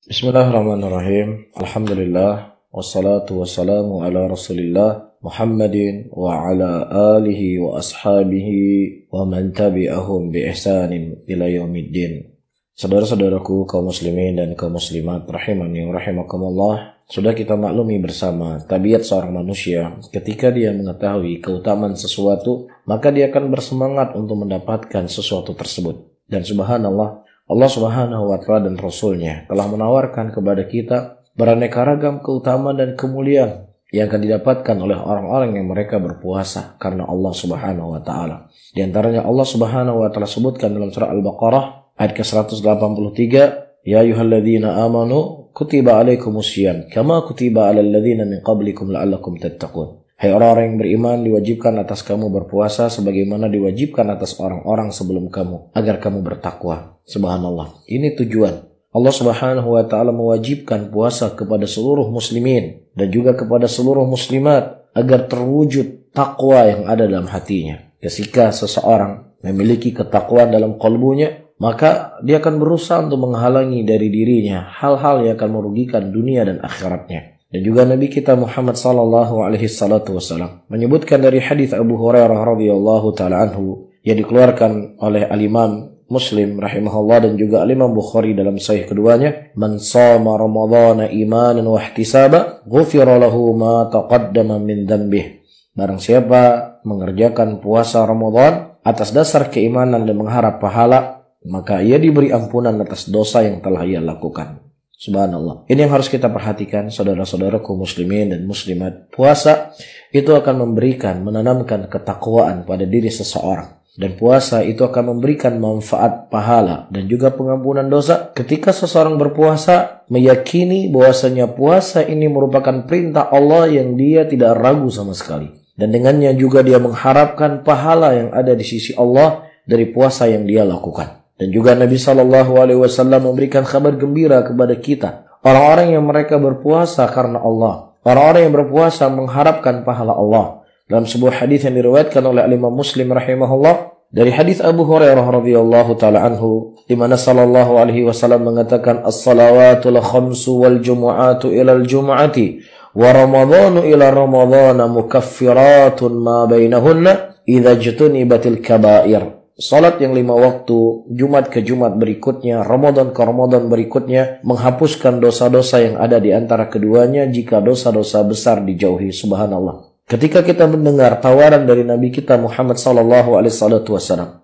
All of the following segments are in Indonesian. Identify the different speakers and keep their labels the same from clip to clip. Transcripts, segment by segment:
Speaker 1: Bismillahirrahmanirrahim. Alhamdulillah. Wassalatu wassalamu ala rasulillah Muhammadin wa ala alihi wa ashabihi wa man tabi'ahum bi ihsanin ila yaumiddin. Saudara-saudaraku kaum muslimin dan kaum muslimat rahimani wa rahimakumullah, sudah kita maklumi bersama tabiat seorang manusia. Ketika dia mengetahui keutamaan sesuatu, maka dia akan bersemangat untuk mendapatkan sesuatu tersebut. Dan subhanallah, Allah Subhanahu wa Ta'ala dan Rasulnya telah menawarkan kepada kita beraneka ragam keutamaan dan kemuliaan yang akan didapatkan oleh orang-orang yang mereka berpuasa karena Allah Subhanahu wa Ta'ala. Di antaranya Allah Subhanahu wa Ta'ala sebutkan dalam surah Al-Baqarah ayat ke-183, Ya ayyuhalladzina amanu kutiba alaikumusiyam kama kutiba alal ladzina min qablikum la'allakum tattaqun. Hai orang-orang yang beriman, diwajibkan atas kamu berpuasa sebagaimana diwajibkan atas orang-orang sebelum kamu, agar kamu bertakwa. Subhanallah. Ini tujuan. Allah Subhanahu wa Ta'ala mewajibkan puasa kepada seluruh muslimin dan juga kepada seluruh muslimat agar terwujud takwa yang ada dalam hatinya. Ketika seseorang memiliki ketakwaan dalam kalbunya, maka dia akan berusaha untuk menghalangi dari dirinya hal-hal yang akan merugikan dunia dan akhiratnya. Dan juga Nabi kita Muhammad sallallahu alaihi wasallam menyebutkan dari hadis Abu Hurairah radhiyallahu taala anhu yang dikeluarkan oleh Al-Imam Muslim rahimahullah dan juga Al-Imam Bukhari dalam sahih keduanya, "Man shama ramadhana imanan wa ihtisaba, ghufira lahu ma taqaddama min dhanbih." Barang siapa mengerjakan puasa Ramadan atas dasar keimanan dan mengharap pahala, maka ia diberi ampunan atas dosa yang telah ia lakukan. Subhanallah. Ini yang harus kita perhatikan, saudara-saudaraku muslimin dan muslimat. Puasa itu akan menanamkan ketakwaan pada diri seseorang. Dan puasa itu akan memberikan manfaat pahala dan juga pengampunan dosa. Ketika seseorang berpuasa, meyakini bahwasanya puasa ini merupakan perintah Allah yang dia tidak ragu sama sekali. Dan dengannya juga dia mengharapkan pahala yang ada di sisi Allah dari puasa yang dia lakukan. Dan juga Nabi SAW memberikan kabar gembira kepada kita. Orang-orang yang mereka berpuasa karena Allah. Orang-orang yang berpuasa mengharapkan pahala Allah. Dalam sebuah hadis yang diriwayatkan oleh Imam Muslim rahimahullah, dari hadis Abu Hurairah radhiyallahu taala anhu, di mana sallallahu alaihi wasallam mengatakan, "As-salawatul khamsu wal jumu'atu ilal jumu'ati wa ramadhanu ila ramadhana mukaffiratun ma bainahunna idza jutunibatil kaba'ir." Salat yang 5 waktu, Jumat ke Jumat berikutnya, Ramadan ke Ramadan berikutnya, menghapuskan dosa-dosa yang ada di antara keduanya jika dosa-dosa besar dijauhi. Subhanallah. Ketika kita mendengar tawaran dari Nabi kita Muhammad SAW,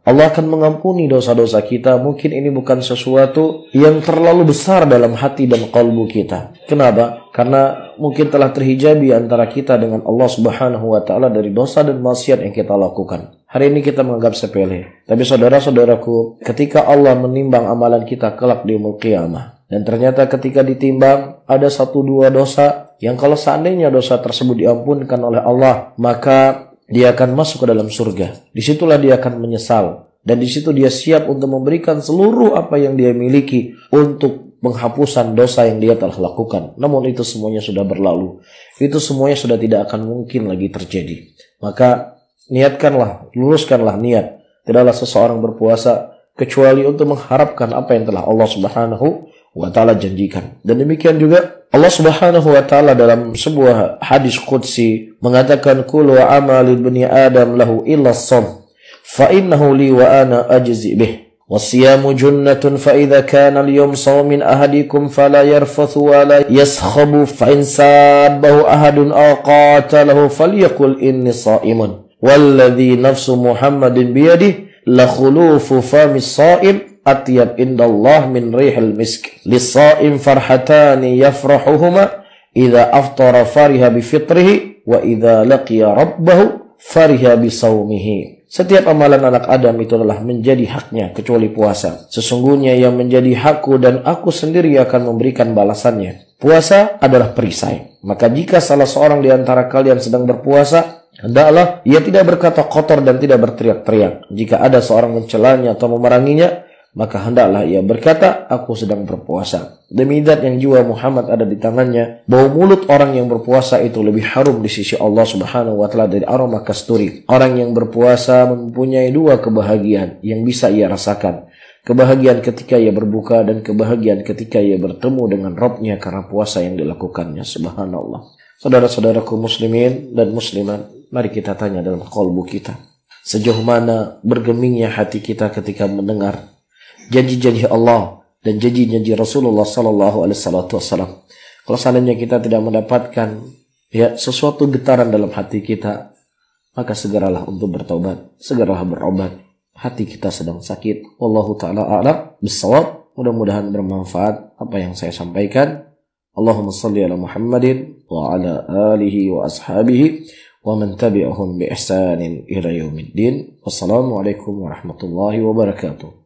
Speaker 1: Allah akan mengampuni dosa-dosa kita. Mungkin ini bukan sesuatu yang terlalu besar dalam hati dan kalbu kita. Kenapa? Karena mungkin telah terhijabi antara kita dengan Allah Subhanahu wa Ta'ala dari dosa dan maksiat yang kita lakukan. Hari ini kita menganggap sepele. Tapi saudara-saudaraku, ketika Allah menimbang amalan kita kelak di yaumul qiyamah, dan ternyata ketika ditimbang ada 1-2 dosa yang kalau seandainya dosa tersebut diampunkan oleh Allah, maka dia akan masuk ke dalam surga. Disitulah dia akan menyesal. Dan disitu dia siap untuk memberikan seluruh apa yang dia miliki untuk penghapusan dosa yang dia telah lakukan. Namun itu semuanya sudah berlalu. Itu semuanya sudah tidak akan mungkin lagi terjadi. Maka niatkanlah, luluskanlah niat. Tidaklah seseorang berpuasa kecuali untuk mengharapkan apa yang telah Allah Subhanahu wa Ta'ala janjikan. Dan demikian juga Allah Subhanahu wa Ta'ala dalam sebuah hadis qudsi mengatakan, "Kullu amali ibni Adam lahu illa as-shaum, fa innahu li wa ana ajzi bih. Was-siyamu junnatun fa idza kana al-yawm shawmin ahadikum fala yarfathu wa la yaskhabu fa in sabbahu ahadun aw qatalahu falyaqul inni sha'imun. Walladhi nafsu Muhammadin biyadihi la khulufu famis sha'im atyab indallah min rihil misk. Lis-sha'im farhatani yafrahuhuma idza aftara fariha bi fitrihi wa idza laqiya rabbahu fariha bi shaumihi." Setiap amalan anak Adam itu adalah menjadi haknya kecuali puasa. Sesungguhnya yang menjadi hakku dan aku sendiri akan memberikan balasannya. Puasa adalah perisai. Maka jika salah seorang di antara kalian sedang berpuasa, hendaklah ia tidak berkata kotor dan tidak berteriak-teriak. Jika ada seorang mencelanya atau memeranginya, maka hendaklah ia berkata, aku sedang berpuasa. Demi zat yang jiwa Muhammad ada di tangannya, bau mulut orang yang berpuasa itu lebih harum di sisi Allah Subhanahu wa Ta'ala dari aroma kasturi. Orang yang berpuasa mempunyai 2 kebahagiaan yang bisa ia rasakan. kebahagiaan ketika ia berbuka, dan kebahagiaan ketika ia bertemu dengan Rabbnya karena puasa yang dilakukannya. Subhanallah. Saudara-saudaraku muslimin dan muslimat, mari kita tanya dalam qalbu kita, sejauh mana bergemingnya hati kita ketika mendengar janji-janji Allah dan janji-janji Rasulullah sallallahu alaihi wasallam. Kalau seandainya kita tidak mendapatkan sesuatu getaran dalam hati kita, maka segeralah untuk bertobat, segeralah berobat. Hati kita sedang sakit. Wallahu ta'ala a'lam bissawab. Mudah-mudahan bermanfaat apa yang saya sampaikan. Allahumma salli ala Muhammadin wa ala alihi wa ashabihi wa man tabi'ahum bi ihsanin ila yaumiddin. Wassalamualaikum warahmatullahi wabarakatuh.